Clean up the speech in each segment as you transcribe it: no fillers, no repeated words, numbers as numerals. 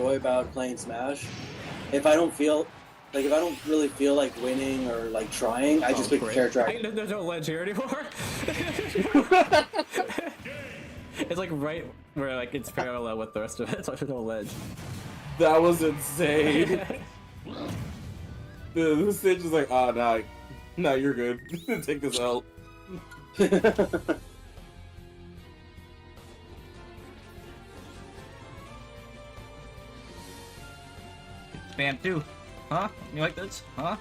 enjoy about playing Smash. If I don't really feel like winning or like trying, I just pick the character. There's no ledge here anymore. It's like right where like it's parallel with the rest of it, so there's no ledge. That was insane. The stage is like, oh, nah, you're good. Take this out. Spam 2. Huh? You like this? Huh?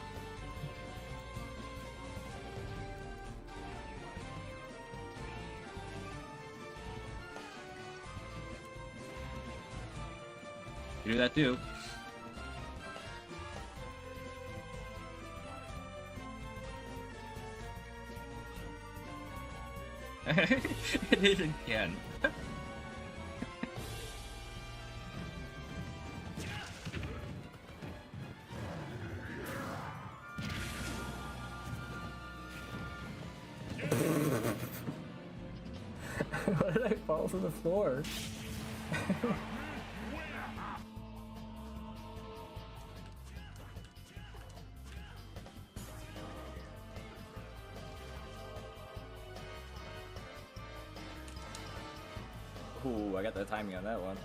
You do that too. It is again. Why did I fall to the floor? Ooh, I got the timing on that one.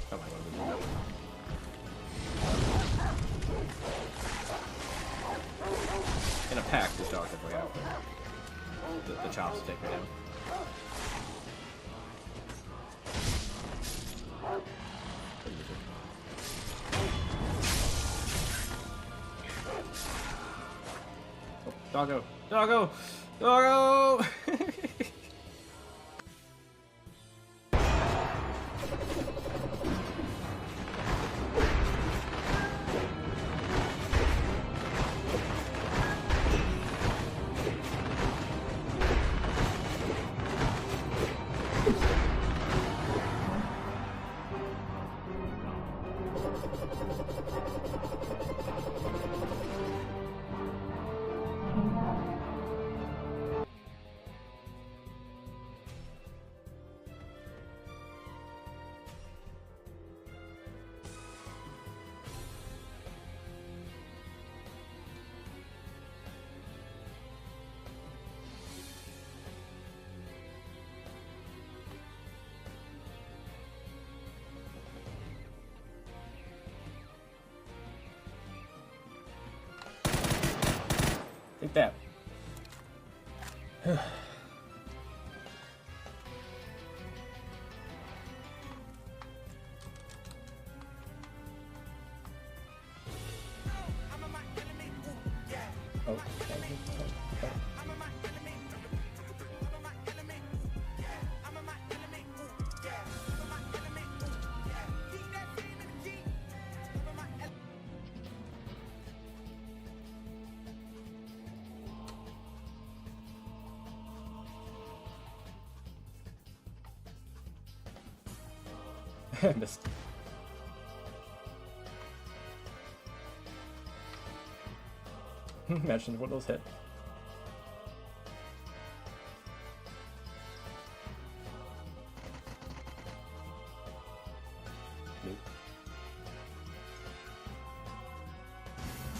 Come on, in a pack, this dog could bring out the chops to take her down. Oh, doggo! Doggo! Doggo! Take that. Oh. Missed. Imagine what those hit. Nope.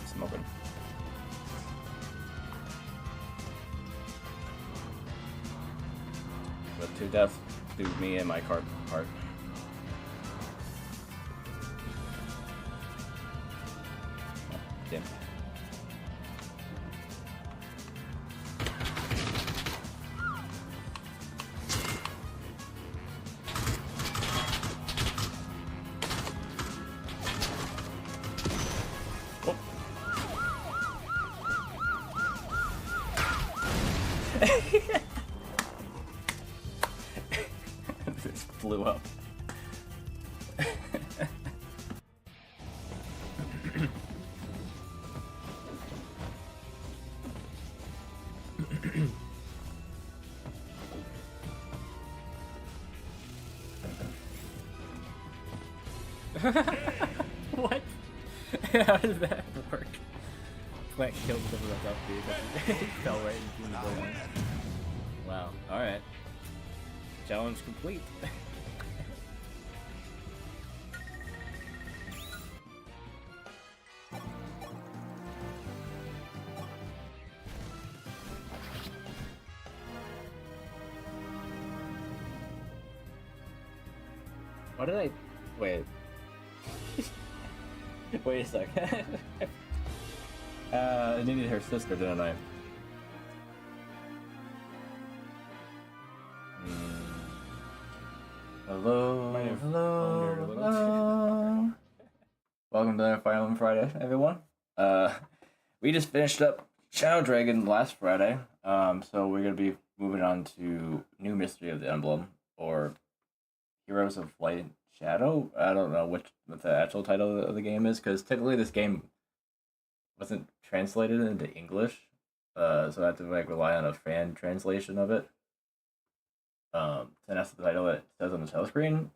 Smoking. But to death, do me and my card part. Damn. Oh. This blew up. What? How does that work? Plant killed the up dude. He fell right into the building. Wow, alright. Challenge complete. What did I... Wait. Wait a sec. I needed her sister, didn't I? Hello, Might have hello, owned her a little. hello. Welcome to Fire Emblem Friday, everyone. We just finished up Shadow Dragon last Friday. So we're gonna be moving on to New Mystery of the Emblem, or Heroes of Light and Shadow. I don't know what the actual title of the game is, because technically this game wasn't translated into English, so I have to like rely on a fan translation of it. And that's the title that it says on the title screen.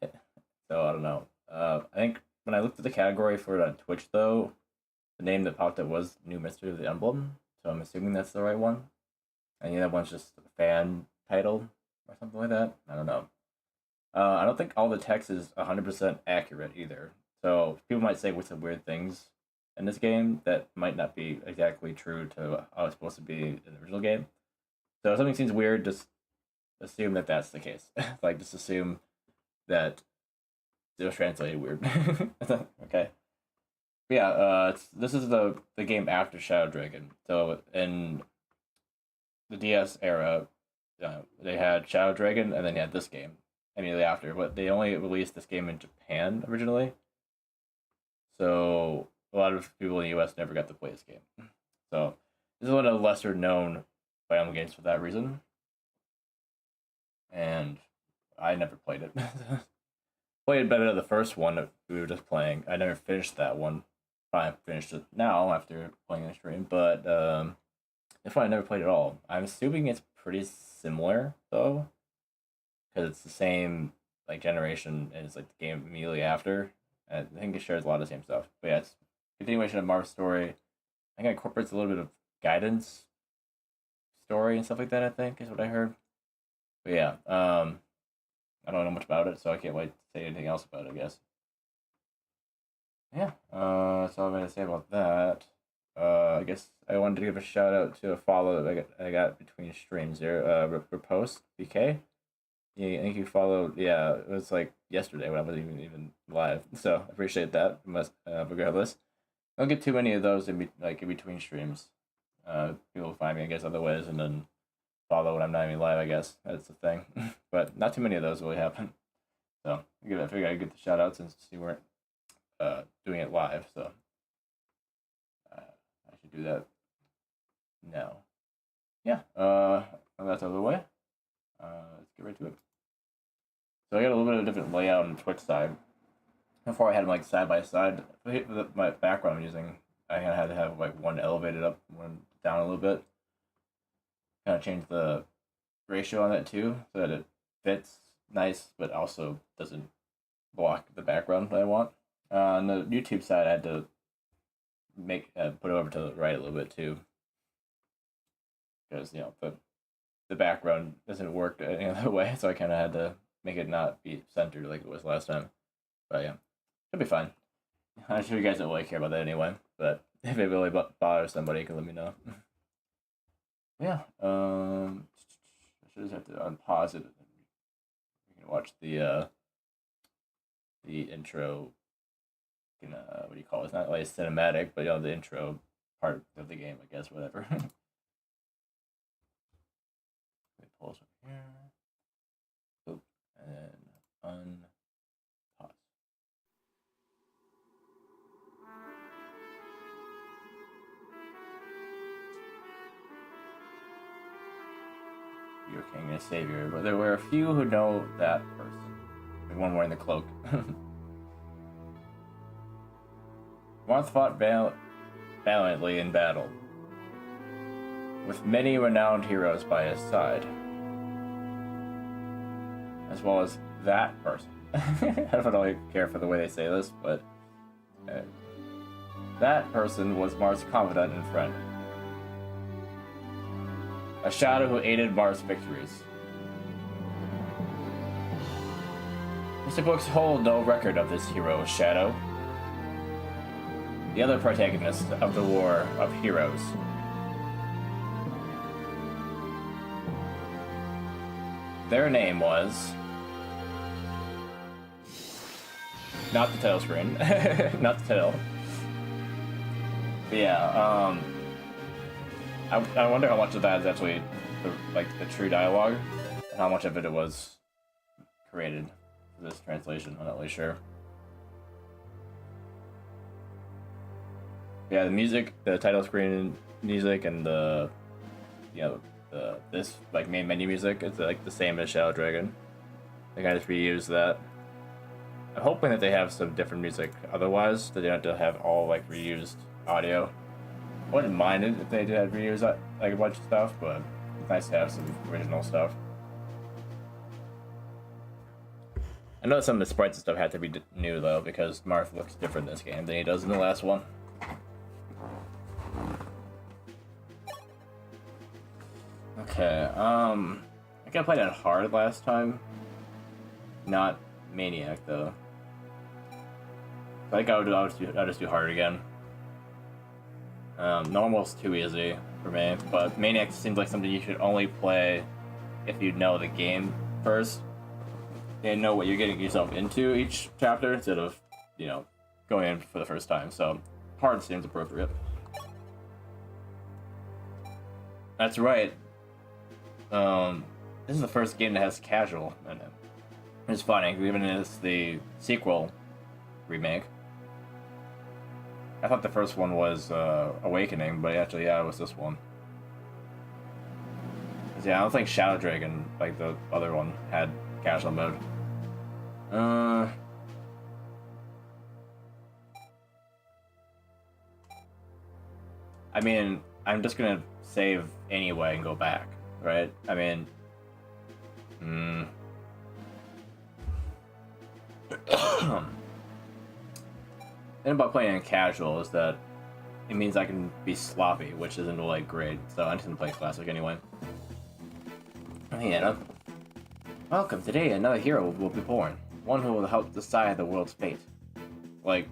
So I don't know. I think when I looked at the category for it on Twitch, though, the name that popped up was New Mystery of the Emblem. So I'm assuming that's the right one. And the other one's just a fan title or something like that. I don't know. I don't think all the text is 100% accurate either. So people might say some weird things in this game that might not be exactly true to how it's supposed to be in the original game. So if something seems weird, just assume that that's the case. Like, just assume that it was translated weird. Okay. But yeah, this is the game after Shadow Dragon. So in the DS era, they had Shadow Dragon, and then you had this game immediately after. But they only released this game in Japan originally. So a lot of people in the US never got to play this game. So this is one of the lesser known Fire Emblem games for that reason. And I never played it. Played better than the first one that we were just playing. I never finished that one. I finished it now after playing the stream, but if I never played it at all. I'm assuming it's pretty similar though, because it's the same like generation as like the game immediately after. I think it shares a lot of the same stuff. But yeah, it's a continuation of Marth's story. I think it incorporates a little bit of guidance story and stuff like that. I think is what I heard. But yeah, I don't know much about it, so I can't wait to say anything else about it, I guess. Yeah, that's all I'm going to say about that. I guess I wanted to give a shout out to a follow that I got between streams there. Repost BK. Yeah, I think you followed. Yeah, it was like yesterday when I wasn't even live. So I appreciate that. Regardless, I don't get too many of those in between streams. People find me, I guess, other ways, and then follow when I'm not even live. I guess that's the thing. But not too many of those really happen. So I figured I'd get the shout out since you weren't doing it live. So I should do that now. Yeah. That's out of the way. Let's get right to it. So I got a little bit of a different layout on the Twitch side. Before I had them like side by side. My background I'm using, I had to have like one elevated up, one down a little bit. Kind of change the ratio on that too, so that it fits nice, but also doesn't block the background that I want. On the YouTube side, I had to put it over to the right a little bit too, because the background doesn't work any other way, so I kind of had to make it not be centered like it was last time. But yeah, it'll be fine. I'm sure you guys don't really care about that anyway, but if it really bothers somebody, you can let me know. Yeah, I should just have to unpause it. You can watch the intro. What do you call it? It's not like a cinematic, but the intro part of the game, I guess, whatever. Let me pause over here. Oop, and then unpause. Your king and savior, but there were a few who know that person. The one wearing the cloak. Marth fought valiantly in battle, with many renowned heroes by his side, as well as that person. I don't really care for the way they say this, but that person was Marth's confidant and friend. A shadow who aided Marth's victories. History books hold no record of this hero's shadow. The other protagonists of the War of Heroes. Their name was... Not the title screen. Not the title. But yeah, I wonder how much of that is actually the true dialogue, and how much of it was created for this translation. I'm not really sure. Yeah, the music, the title screen music, and the this like main menu music is like the same as Shadow Dragon. They kind of reuse that. I'm hoping that they have some different music otherwise, that they don't have to have all like reused audio. I wouldn't mind it if they did have reuse like a bunch of stuff, but it's nice to have some original stuff. I know some of the sprites and stuff had to be new though, because Marth looks different in this game than he does in the last one. Okay, I think I played on hard last time. Not Maniac though. I think I'll just do hard again. Normal's too easy for me, but Maniac seems like something you should only play if you know the game first and know what you're getting yourself into each chapter instead of, you know, going in for the first time. So hard seems appropriate. That's right. This is the first game that has casual in it. It's funny, even if it's the sequel remake. I thought the first one was Awakening, but actually, yeah, it was this one. Yeah, I don't think Shadow Dragon, like the other one, had casual mode. I mean, I'm just gonna save anyway and go back, right? I mean, And about playing in casual is that it means I can be sloppy, which isn't like great. So I'm just gonna play classic anyway. Hey Anna. Welcome. Today another hero will be born. One who will help decide the world's fate. Like,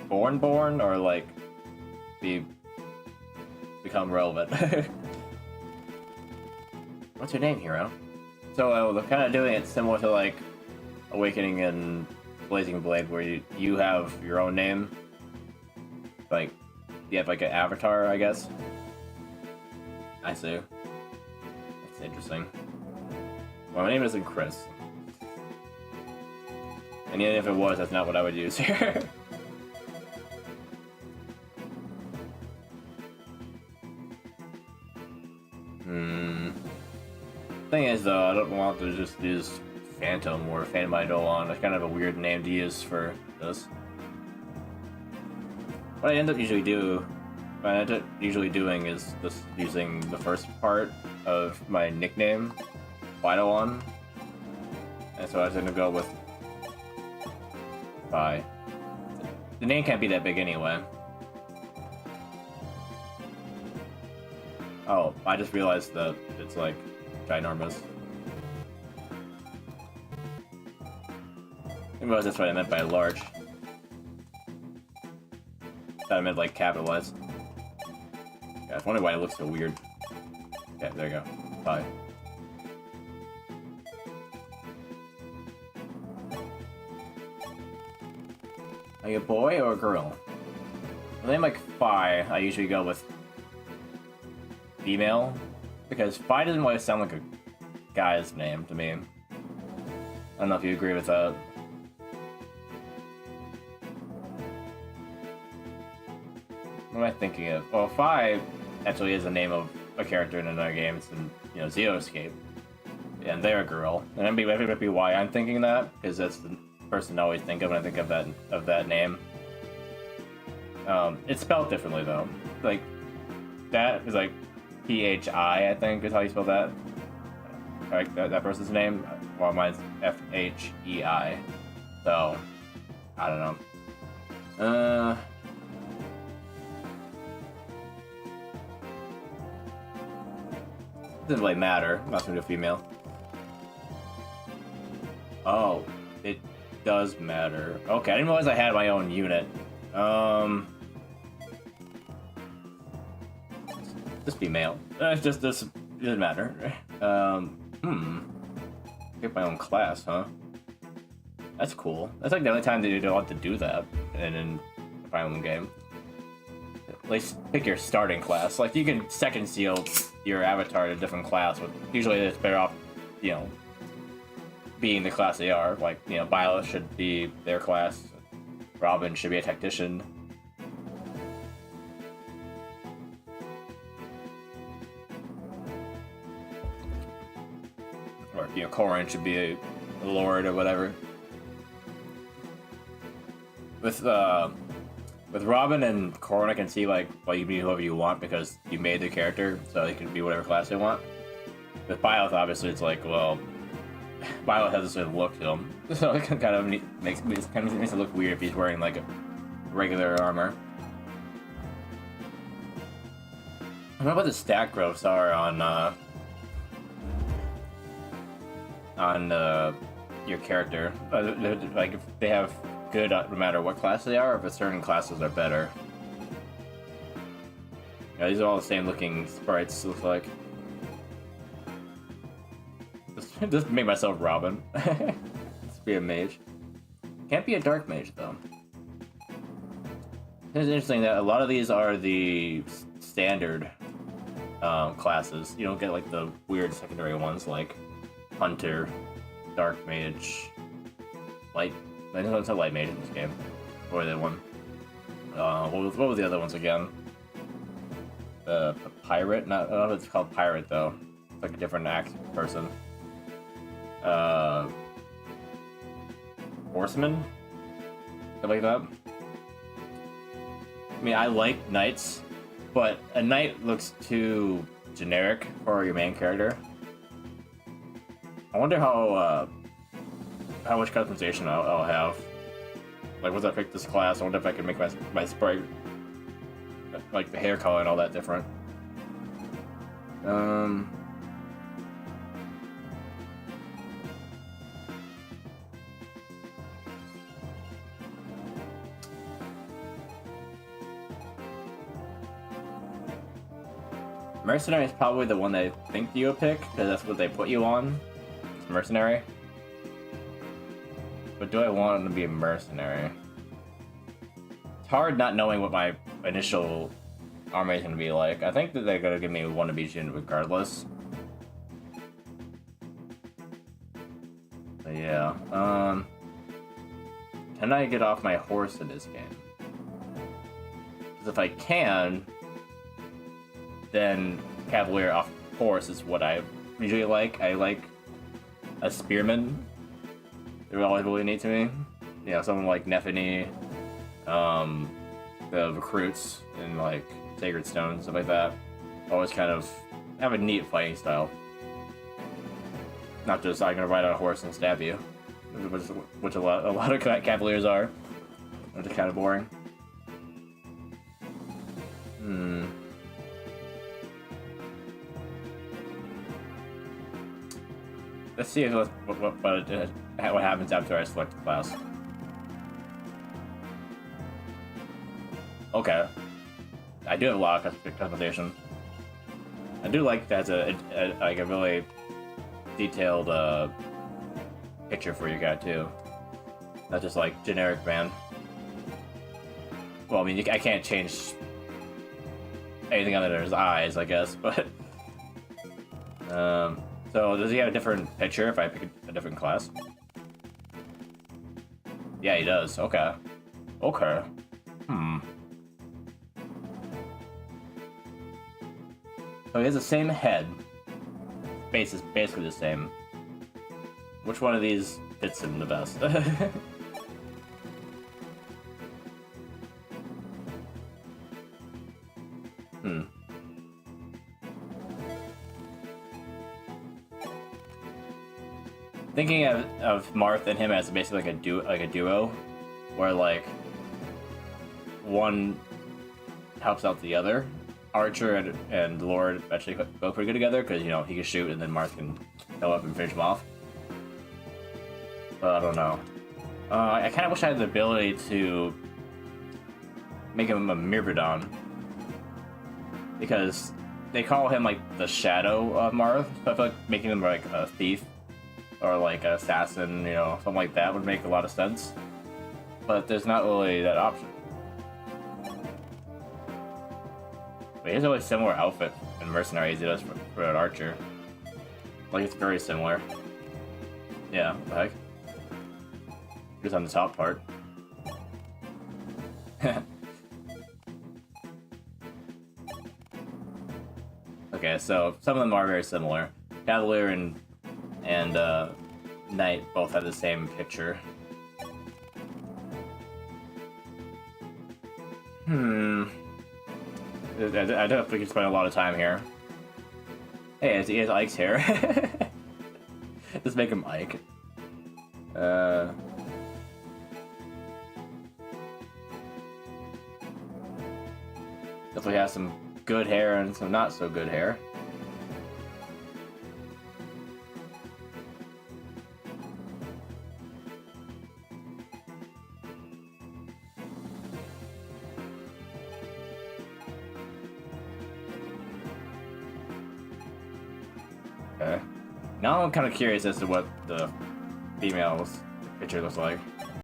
born or like become relevant. What's your name, hero? So they're kind of doing it similar to like Awakening and Blazing Blade, where you have your own name. Like, you have like an avatar, I guess. I see. That's interesting. Well, my name isn't Chris. And even if it was, that's not what I would use here. Thing is, though, I don't want to just use Phantom or Phantom Eidolon. That's kind of a weird name to use for this. What I end up usually doing is just using the first part of my nickname, Eidolon. And so I was gonna go with Phi. The name can't be that big anyway. Oh, I just realized that it's like ginormous. I realize that's what I meant by large. That I meant like capitalized. Yeah, I was wondering why it looks so weird. Yeah, there you go. Bye. Are you a boy or a girl? When I'm like Phi, I usually go with female, because Phi doesn't really sound like a guy's name to me. I don't know if you agree with that. What am I thinking of? Well, Phi actually is the name of a character in another game. It's in, you know, Zero Escape. And they're a girl. And that might be why I'm thinking that, because that's the person I always think of when I think of that name. It's spelled differently though. Like, that is like Phi, I think, is how you spell that. Like that person's name. Well, mine's Fhei. So, I don't know. Doesn't really matter. I'm not gonna do female. Oh, it does matter. Okay, I didn't realize I had my own unit. Just be male. Just this doesn't matter. Pick my own class, huh? That's cool. That's like the only time that you don't have to do that in a Fire Emblem game. At least pick your starting class. Like, you can second seal your avatar to a different class, but usually it's better off, you know, being the class they are. Like, you know, Violet should be their class. Robin should be a tactician. Or, you know, Corrin should be a lord or whatever. With Robin and Corrin, I can see, like, well, you can be whoever you want because you made the character, so they can be whatever class they want. With Violet, obviously, it's like, well, Violet has a certain look to him, so it kind of makes it look weird if he's wearing, like, a regular armor. I don't know what the stat growths are on your character. Like, if they have good no matter what class they are, or if certain classes are better. Yeah, these are all the same looking sprites, looks like. Just make myself Robin. Let's be a mage. Can't be a dark mage, though. It's interesting that a lot of these are the standard classes. You don't get, like, the weird secondary ones, like Hunter, Dark Mage, Light. I know it's a Light Mage in this game. Or the one. What was the other ones again? Pirate? I don't know if it's called Pirate, though. It's like a different person. Horseman? Something like that. I mean, I like knights, but a knight looks too generic for your main character. I wonder how much customization I'll have. Like, once I pick this class, I wonder if I can make my sprite, like the hair color and all that, different. Mercenary is probably the one they think you'll pick, because that's what they put you on. It's Mercenary. But do I want him to be a mercenary? It's hard not knowing what my initial army is going to be like. I think that they're going to give me one of each unit regardless. But yeah, can I get off my horse in this game? Because if I can, then Cavalier off horse is what I usually like. I like a spearman. They're always really neat to me. You know, someone like Nephany, the recruits in like Sacred Stone, stuff like that. Always kind of have a neat fighting style. Not just I'm gonna ride on a horse and stab you, which a lot of Cavaliers are, which is kind of boring. Let's see what happens after I select the class. Okay. I do have a lot of customization. I do like that it's a really detailed picture for your guy too. Not just like generic man. Well, I mean, I can't change anything other than his eyes, I guess, but so does he have a different picture if I pick a different class? Yeah, he does. Okay. Okay. So he has the same head. Face is basically the same. Which one of these fits him the best? Thinking of Marth and him as basically like a duo, where like one helps out the other. Archer and Lord actually go pretty good together because, you know, he can shoot and then Marth can go up and finish him off. But I don't know. I kind of wish I had the ability to make him a Myrmidon. Because they call him like the shadow of Marth, so I feel like making him like a thief or like an assassin, you know, something like that would make a lot of sense. But there's not really that option. But he has a really similar outfit in Mercenary as he does for an archer. Like it's very similar. Yeah, what the heck? Just on the top part. Okay, so some of them are very similar. Cavalier and Knight both have the same picture. I don't think we can spend a lot of time here. Hey, he has Ike's hair. Let's make him Ike. Definitely has some good hair and some not so good hair. Okay. Now I'm kind of curious as to what the female's picture looks like.